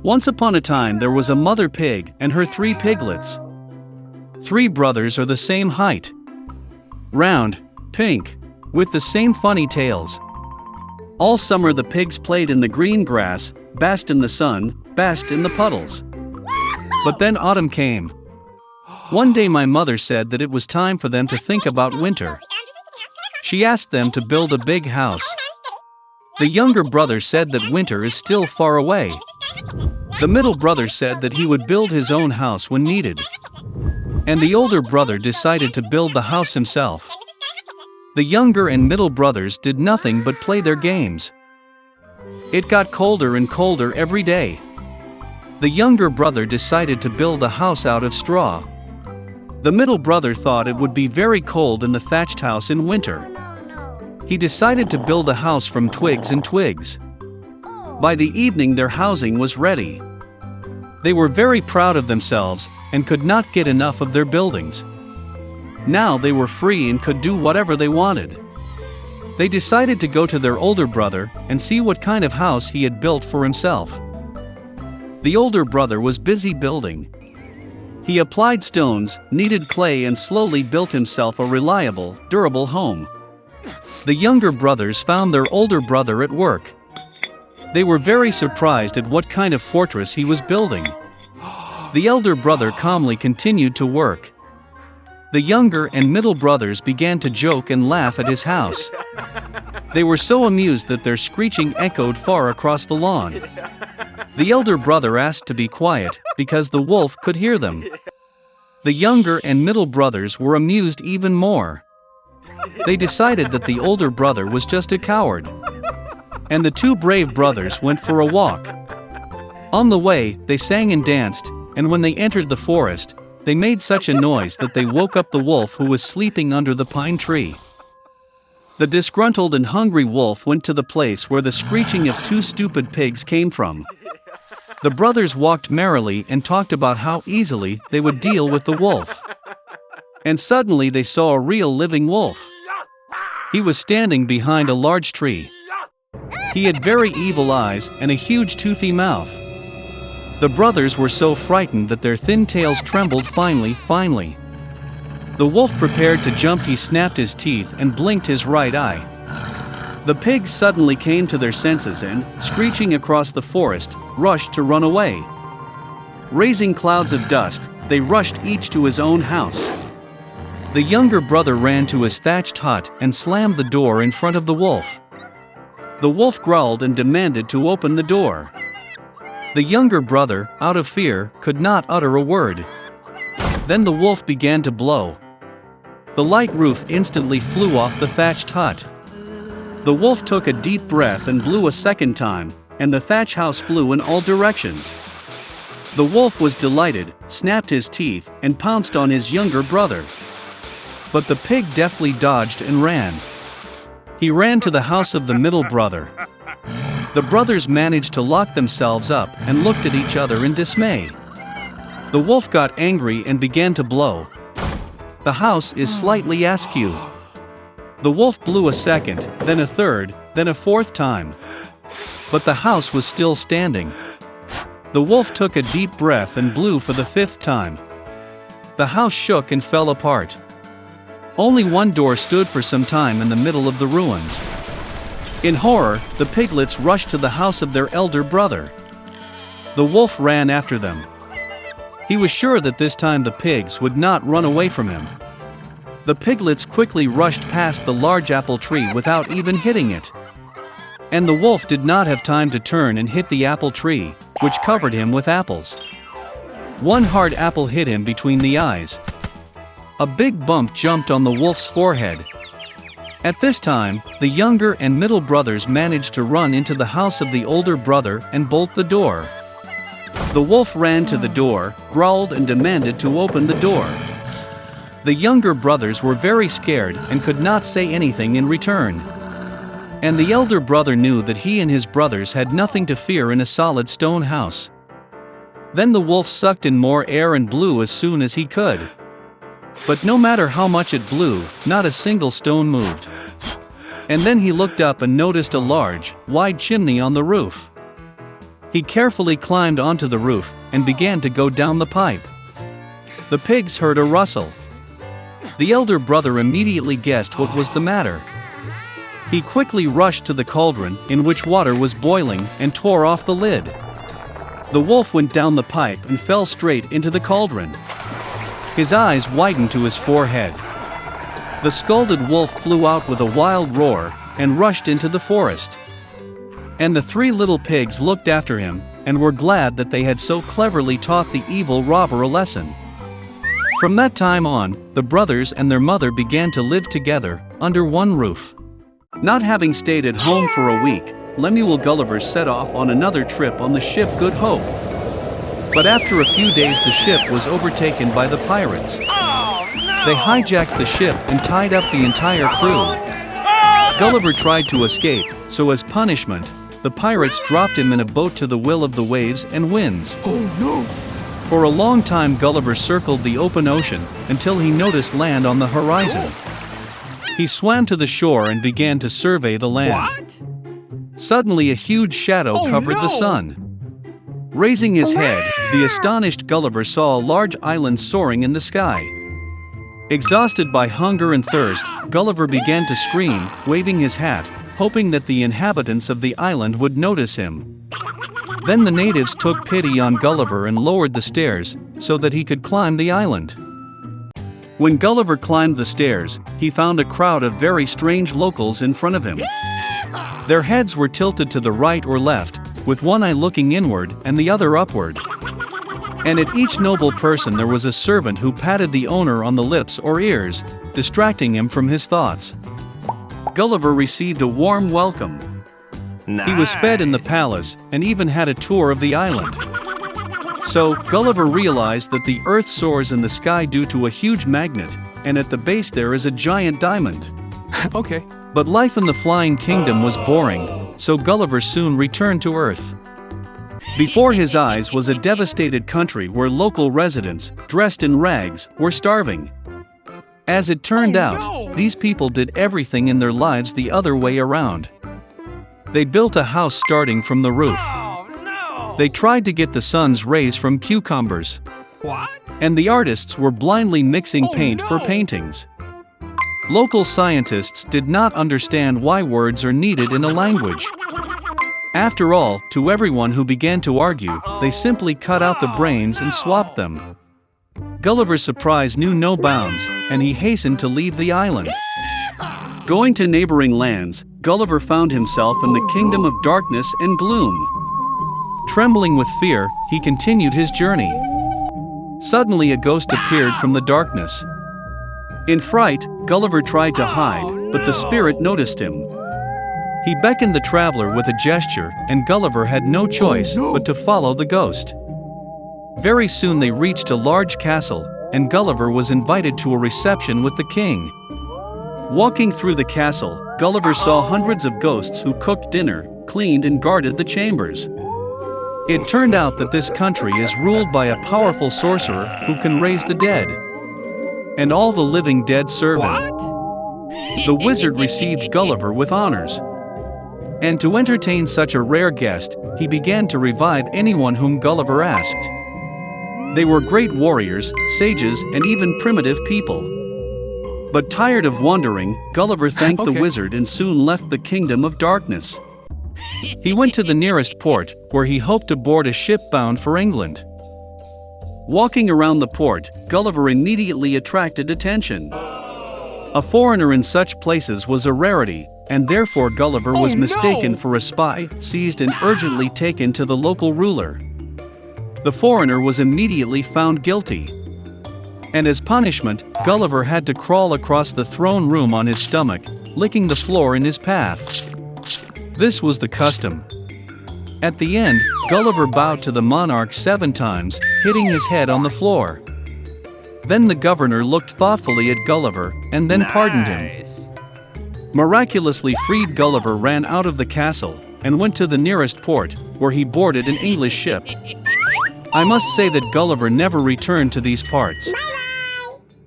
Once upon a time there was a mother pig and her 3 piglets. 3 brothers are the same height. Round, pink, with the same funny tails. All summer the pigs played in the green grass, basked in the sun, basked in the puddles. But then autumn came. One day my mother said that it was time for them to think about winter. She asked them to build a big house. The younger brother said that winter is still far away. The middle brother said that he would build his own house when needed. And the older brother decided to build the house himself. The younger and middle brothers did nothing but play their games. It got colder and colder every day. The younger brother decided to build a house out of straw. The middle brother thought it would be very cold in the thatched house in winter. He decided to build a house from twigs and twigs. By the evening their housing was ready. They were very proud of themselves and could not get enough of their buildings. Now they were free and could do whatever they wanted. They decided to go to their older brother and see what kind of house he had built for himself. The older brother was busy building. He applied stones, kneaded clay and slowly built himself a reliable, durable home. The younger brothers found their older brother at work. They were very surprised at what kind of fortress he was building. The elder brother calmly continued to work. The younger and middle brothers began to joke and laugh at his house. They were so amused that their screeching echoed far across the lawn. The elder brother asked to be quiet, because the wolf could hear them. The younger and middle brothers were amused even more. They decided that the older brother was just a coward. And the 2 brave brothers went for a walk. On the way, they sang and danced, and when they entered the forest, they made such a noise that they woke up the wolf who was sleeping under the pine tree. The disgruntled and hungry wolf went to the place where the screeching of 2 stupid pigs came from. The brothers walked merrily and talked about how easily they would deal with the wolf. And suddenly they saw a real living wolf. He was standing behind a large tree. He had very evil eyes and a huge toothy mouth. The brothers were so frightened that their thin tails trembled finely. The wolf prepared to jump. He snapped his teeth and blinked his right eye. The pigs suddenly came to their senses and, screeching across the forest, rushed to run away. Raising clouds of dust, they rushed each to his own house. The younger brother ran to his thatched hut and slammed the door in front of the wolf. The wolf growled and demanded to open the door. The younger brother, out of fear, could not utter a word. Then the wolf began to blow. The light roof instantly flew off the thatched hut. The wolf took a deep breath and blew a second time, and the thatch house flew in all directions. The wolf was delighted, snapped his teeth, and pounced on his younger brother. But the pig deftly dodged and ran. He ran to the house of the middle brother. The brothers managed to lock themselves up and looked at each other in dismay. The wolf got angry and began to blow. The house is slightly askew. The wolf blew a second, then a third, then a fourth time. But the house was still standing. The wolf took a deep breath and blew for the 5th time. The house shook and fell apart. Only one door stood for some time in the middle of the ruins. In horror, the piglets rushed to the house of their elder brother. The wolf ran after them. He was sure that this time the pigs would not run away from him. The piglets quickly rushed past the large apple tree without even hitting it. And the wolf did not have time to turn and hit the apple tree, which covered him with apples. One hard apple hit him between the eyes. A big bump jumped on the wolf's forehead. At this time, the younger and middle brothers managed to run into the house of the older brother and bolt the door. The wolf ran to the door, growled and demanded to open the door. The younger brothers were very scared and could not say anything in return. And the elder brother knew that he and his brothers had nothing to fear in a solid stone house. Then the wolf sucked in more air and blew as soon as he could. But no matter how much it blew, not a single stone moved. And then he looked up and noticed a large, wide chimney on the roof. He carefully climbed onto the roof and began to go down the pipe. The pigs heard a rustle. The elder brother immediately guessed what was the matter. He quickly rushed to the cauldron in which water was boiling and tore off the lid. The wolf went down the pipe and fell straight into the cauldron. His eyes widened to his forehead. The scalded wolf flew out with a wild roar and rushed into the forest. And the three little pigs looked after him and were glad that they had so cleverly taught the evil robber a lesson. From that time on, the brothers and their mother began to live together under one roof. Not having stayed at home for a week, Lemuel Gulliver set off on another trip on the ship Good Hope. But after a few days the ship was overtaken by the pirates. They hijacked the ship and tied up the entire crew. Gulliver tried to escape, so as punishment, the pirates dropped him in a boat to the will of the waves and winds. Oh no! For a long time Gulliver circled the open ocean until he noticed land on the horizon. He swam to the shore and began to survey the land. What? Suddenly a huge shadow covered the sun. Raising his head, the astonished Gulliver saw a large island soaring in the sky. Exhausted by hunger and thirst, Gulliver began to scream, waving his hat, hoping that the inhabitants of the island would notice him. Then the natives took pity on Gulliver and lowered the stairs, so that he could climb the island. When Gulliver climbed the stairs, he found a crowd of very strange locals in front of him. Their heads were tilted to the right or left, with one eye looking inward and the other upward. And at each noble person there was a servant who patted the owner on the lips or ears, distracting him from his thoughts. Gulliver received a warm welcome. Nice. He was fed in the palace and even had a tour of the island. So, Gulliver realized that the earth soars in the sky due to a huge magnet, and at the base there is a giant diamond. Okay. But life in the flying kingdom was boring, so Gulliver soon returned to Earth. Before his eyes was a devastated country where local residents, dressed in rags, were starving. As it turned out, these people did everything in their lives the other way around. They built a house starting from the roof. They tried to get the sun's rays from cucumbers. What? And the artists were blindly mixing paint for paintings. Local scientists did not understand why words are needed in a language. After all, to everyone who began to argue, they simply cut out the brains and swapped them. Gulliver's surprise knew no bounds, and he hastened to leave the island. Going to neighboring lands, Gulliver found himself in the kingdom of darkness and gloom. Trembling with fear, he continued his journey. Suddenly a ghost appeared from the darkness. In fright, Gulliver tried to hide, but the spirit noticed him. He beckoned the traveler with a gesture, and Gulliver had no choice but to follow the ghost. Very soon they reached a large castle, and Gulliver was invited to a reception with the king. Walking through the castle, Gulliver saw hundreds of ghosts who cooked dinner, cleaned and guarded the chambers. It turned out that this country is ruled by a powerful sorcerer who can raise the dead. And all the living dead serve him. The wizard received Gulliver with honors. And to entertain such a rare guest, he began to revive anyone whom Gulliver asked. They were great warriors, sages, and even primitive people. But tired of wandering, Gulliver thanked the wizard and soon left the kingdom of darkness. He went to the nearest port, where he hoped to board a ship bound for England. Walking around the port, Gulliver immediately attracted attention. A foreigner in such places was a rarity, and therefore Gulliver was mistaken for a spy, seized and urgently taken to the local ruler. The foreigner was immediately found guilty. And as punishment, Gulliver had to crawl across the throne room on his stomach, licking the floor in his path. This was the custom. At the end, Gulliver bowed to the monarch 7 times, hitting his head on the floor. Then the governor looked thoughtfully at Gulliver, and then pardoned him. Miraculously freed, Gulliver ran out of the castle, and went to the nearest port, where he boarded an English ship. I must say that Gulliver never returned to these parts.